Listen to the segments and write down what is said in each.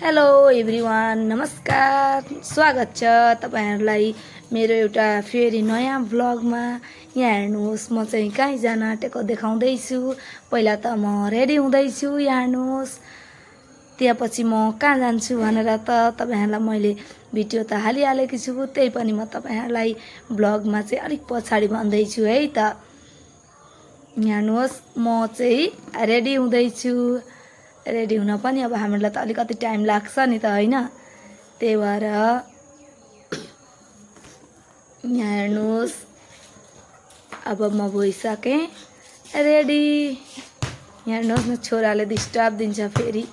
Hello everyone, नमस्कार, स्वागत छ तपाईहरुलाई मेरो एउटा फेरि नयाँ भ्लगमा। यहाँ हेर्नुहोस्, म चाहिँ कहीँ जान आँटेको देखाउँदै छु। पहिला त म रेडी हुँदै छु, यहाँ हेर्नुहोस्। त्यसपछि म कहाँ जान्छु भनेर त तपाईहरुलाई मैले भिडियो त हालिहालेकी छु, त्यही पनि म तपाईहरुलाई भ्लगमा चाहिँ अलिक पछाडी भन्दै छु है त। यहाँ हेर्नुहोस्, म चाहिँ रेडी हुँदै छु। रेडी हुन पनि अब हामीलाई त अलिकति टाइम लाग्छ नि त हैन। त्यही भएर यहाँ हेर्नुहोस्, अब म भइसके रेडी। यहाँ हेर्नुहोस् न, छोराले डिस्टर्ब दिन्छ फेरि।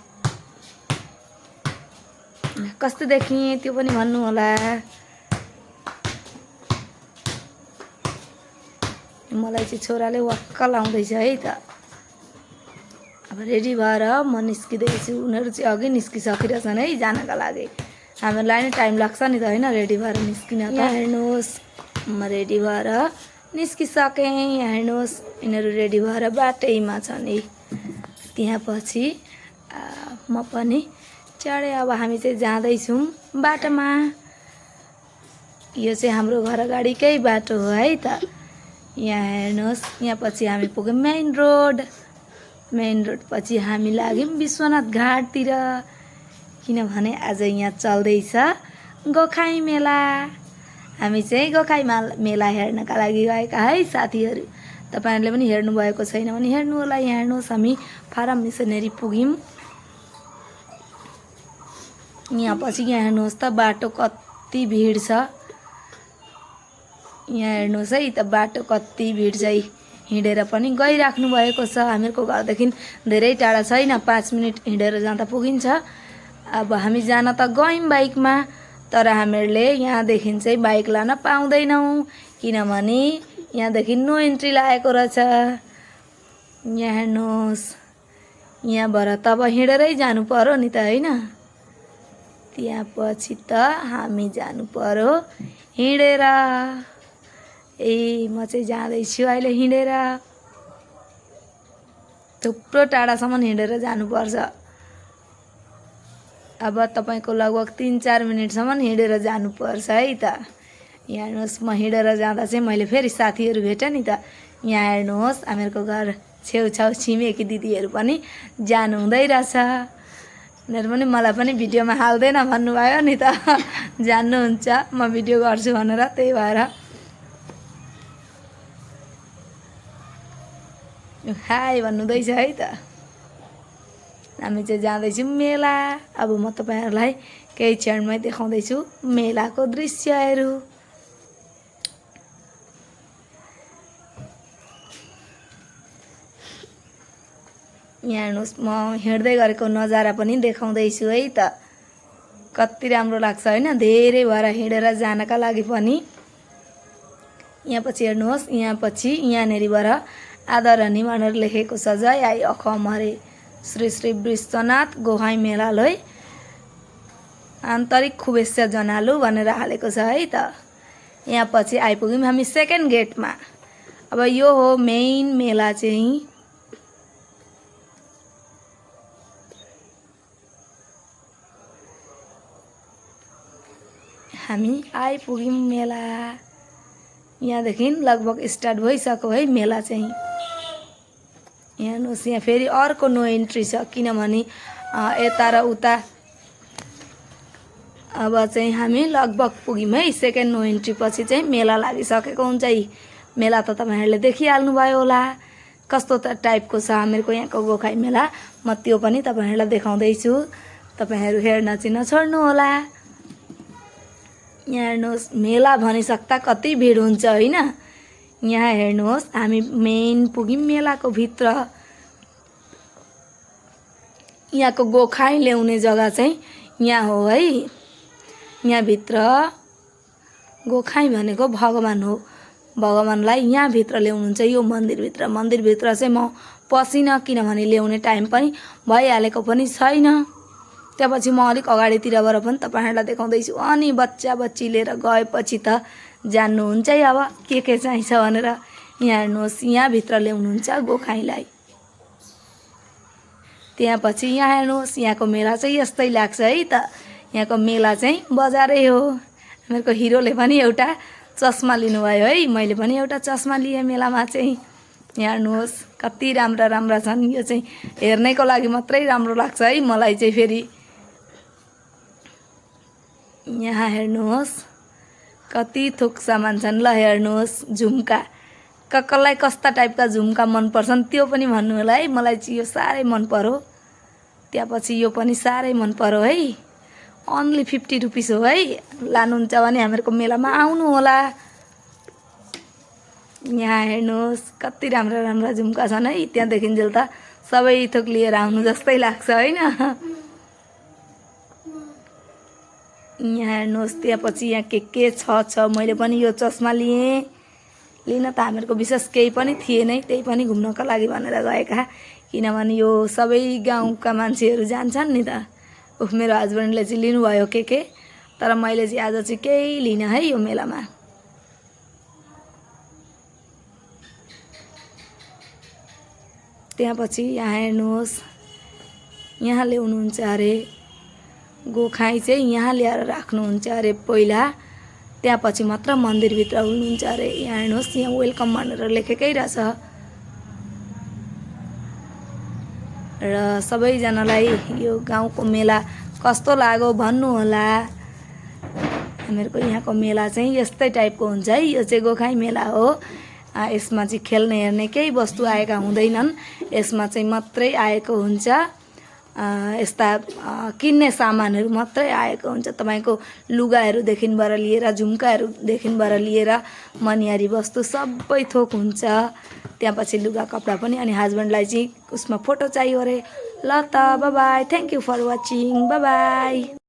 कस्तो देखिए त्यो पनि भन्नु होला। मलाई चाहिँ छोराले वाक्क लाउँदैछ है त। अब रेडी भएर म निस्किँदैछु। उनीहरू चाहिँ अघि निस्किसकिरहेछन् है जानका लागि। हामीलाई नै टाइम लाग्छ नि त हैन रेडी भएर निस्किन त। यहाँ हेर्नुहोस्, म रेडी भएर निस्किसकेँ। यहाँ हेर्नुहोस्, यिनीहरू रेडी भएर बाटैमा छन् है। त्यहाँ पछि म पनि चढेँ। अब हामी चाहिँ जाँदैछौँ बाटोमा। यो चाहिँ हाम्रो घर अगाडिकै बाटो हो है त। यहाँ हेर्नुहोस्, यहाँ पछि हामी पुग्यौँ मेन रोड। मेन रोड पछि हामी लाग्यौँ विश्वनाथ घाटतिर, किनभने आज यहाँ चल्दैछ गोखाई मेला। हामी चाहिँ गोखाई मेला हेर्नका लागि गएका है साथीहरू। तपाईहरुले पनि हेर्नु भएको छैन भने हेर्नु होला। यहाँ हेर्नुहोस्, हामी फारम मिसनरी पुग्यौँ। यहाँ पछि यहाँ हेर्नुहोस् त बाटो कति भिड छ। यहाँ हेर्नुहोस् है त बाटो कति भिड छ है। हिँडेर पनि गइराख्नु भएको छ। हामीहरूको घरदेखि धेरै टाढा छैन, 5 मिनेट हिँडेर जाँदा पुगिन्छ। अब हामी जान त गयौँ बाइकमा, तर हामीहरूले यहाँदेखि चाहिँ बाइक लान पाउँदैनौँ, किनभने यहाँदेखि नो एन्ट्री लागेको रहेछ। यहाँ हेर्नुहोस्, यहाँबाट तब हिँडेरै जानु पर्यो नि त हैन। त्यहाँ पछि त हामी जानु पर्यो हिँडेर। म चाहिँ जाँदैछु अहिले हिँडेर। थुप्रो टाढासम्म हिँडेर जानुपर्छ। अब तपाईको लगभग 3-4 मिनेटसम्म हिँडेर जानुपर्छ है त। यहाँ हेर्नुहोस्, म हिँडेर जाँदा चाहिँ मैले फेरि साथीहरू भेटेँ नि त। यहाँ हेर्नुहोस्, हामीहरूको घर छेउछाउ छिमेकी दिदीहरू पनि जानु हुँदै रहेछ। उनीहरू पनि मलाई पनि भिडियोमा हाल्दैन भन्नुभयो नि त। जान्नुहुन्छ म भिडियो गर्छु भनेर, त्यही भएर हाई भन्नुहुँदैछ है त। हामी चाहिँ जाँदैछौँ मेला। अब म तपाईहरुलाई केही क्षणमै देखाउँदैछु मेलाको दृश्यहरू। यहाँ हेर्नुहोस्, म हिँड्दै गरेको नजारा पनि देखाउँदैछु है त। कति राम्रो लाग्छ हैन, धेरै भएर हिँडेर जानका लागि पनि। यहाँ पछि हेर्नुहोस्, यहाँ पछि यहाँनेरिबाट आदरणीय भनेर लेखेको छ, जय आई अखमरे श्री श्री विश्वनाथ गोखाई मेलालय आन्तरिक शुभेच्छा जनालु भनेर हालेको छ है त। यहाँ पछि आइपुग्यौँ हामी सेकेन्ड गेटमा। अब यो हो मेन मेला चाहिँ। हामी आइपुग्यौँ मेला। यहाँदेखि लगभग स्टार्ट भइसक्यो है मेला चाहिँ। यहाँ हेर्नुहोस्, यहाँ फेरि अर्को नो एन्ट्री छ, किनभने यता र उता। अब चाहिँ हामी लगभग पुग्यौँ है सेकेन्ड नो एन्ट्री पछि चाहिँ मेला लागिसकेको हुन्छ है। मेला त तपाईहरुले देखिहाल्नु भयो होला कस्तो त टाइपको छ हामीहरूको यहाँको गोखाई मेला। म त्यो पनि तपाईहरुलाई देखाउँदैछु, तपाईहरु हेर्न चाहिँ नछोड्नु होला। यहाँ हेर्नुहोस्, मेला भनिसक्दा कति भिड हुन्छ हैन। यहाँ हेर्नुहोस्, हामी मेन पुग्यौँ मेलाको भित्र। यहाँको गोखाई ल्याउने जग्गा चाहिँ यहाँ हो है। यहाँ भित्र गोखाई भनेको भगवान हो। भगवानलाई यहाँ भित्र ल्याउनुहुन्छ यो मन्दिरभित्र। मन्दिरभित्र चाहिँ म पसिन, किनभने ल्याउने टाइम पनि भइहालेको पनि छैन। त्यसपछि म अलिक अगाडितिरबाट पनि तपाईहरुलाई देखाउँदैछु। अनि बच्चा बच्ची लिएर गएपछि त जान्नुहुन्छ है अब के चाहिन्छ भनेर। यहाँ हेर्नुहोस्, यहाँ भित्र ल्याउनुहुन्छ गोखाईलाई। त्यहाँपछि यहाँ हेर्नुहोस् यहाँको मेला चाहिँ यस्तै लाग्छ है त। यहाँको मेला चाहिँ बजारै हो। मेरो हिरोले पनि एउटा चस्मा लिनुभयो है, मैले पनि एउटा चस्मा लिएँ मेलामा चाहिँ। यहाँ हेर्नुहोस् कति राम्रा राम्रा छन्। यो चाहिँ हेर्नेको लागि मात्रै राम्रो लाग्छ है मलाई चाहिँ। फेरि यहाँ हेर्नुहोस् कति थोक सामान छन्। ल हेर्नुहोस् झुम्का, कसलाई कस्ता टाइपका झुम्का मनपर्छन् त्यो पनि भन्नु होला है। मलाई चाहिँ यो साह्रै मन पर्यो। त्यहाँपछि यो पनि साह्रै मन पर्यो है। ओन्ली 50 रुपिस हो है। लानुहुन्छ भने हामीहरूको मेलामा आउनु होला। यहाँ हेर्नुहोस् कति राम्रा राम्रा झुम्का छन् है। त्यहाँ देखिन्जेल त सबै थोक लिएर आउनु जस्तै लाग्छ होइन। यहाँ हेर्नुहोस् त्यहाँपछि यहाँ के छ। मैले पनि यो चस्मा लिएँ। लिन त हामीहरूको विशेष केही पनि थिएन, त्यही पनि घुम्नको लागि भनेर गएका। किनभने यो सबै गाउँका मान्छेहरू जान्छन् नि त। मेरो हस्बेन्डले चाहिँ लिनुभयो के तर मैले चाहिँ आज चाहिँ केही लिन है यो मेलामा। त्यहाँपछि यहाँ हेर्नुहोस् यहाँ ल्याउनुहुन्छ अरे गोखाइ चाहिँ यहाँ ल्याएर राख्नुहुन्छ अरे पहिला, त्यहाँपछि मात्र मन्दिरभित्र हुनुहुन्छ अरे। यहाँ हेर्नुहोस् यहाँ वेलकम भनेर लेखेकै रहेछ। र सबैजनालाई यो गाउँको मेला कस्तो लाग्यो भन्नु होला। हामीहरूको यहाँको मेला चाहिँ यस्तै टाइपको हुन्छ है। यो चाहिँ गोखाइ मेला हो। यसमा चाहिँ खेल्ने हेर्ने केही वस्तु आएका हुँदैनन्। यसमा चाहिँ मात्रै आएको हुन्छ यस्ता किन्ने सामानहरू मात्रै आएको हुन्छ। तपाईँको लुगाहरूदेखिबाट लिएर झुम्काहरूदेखिबाट लिएर मनिहारी वस्तु सबै थोक हुन्छ। त्यहाँपछि लुगा कपडा पनि। अनि हस्बेन्डलाई चाहिँ उसमा फोटो चाहियो अरे। ल त bye bye, thank you for watching, bye by.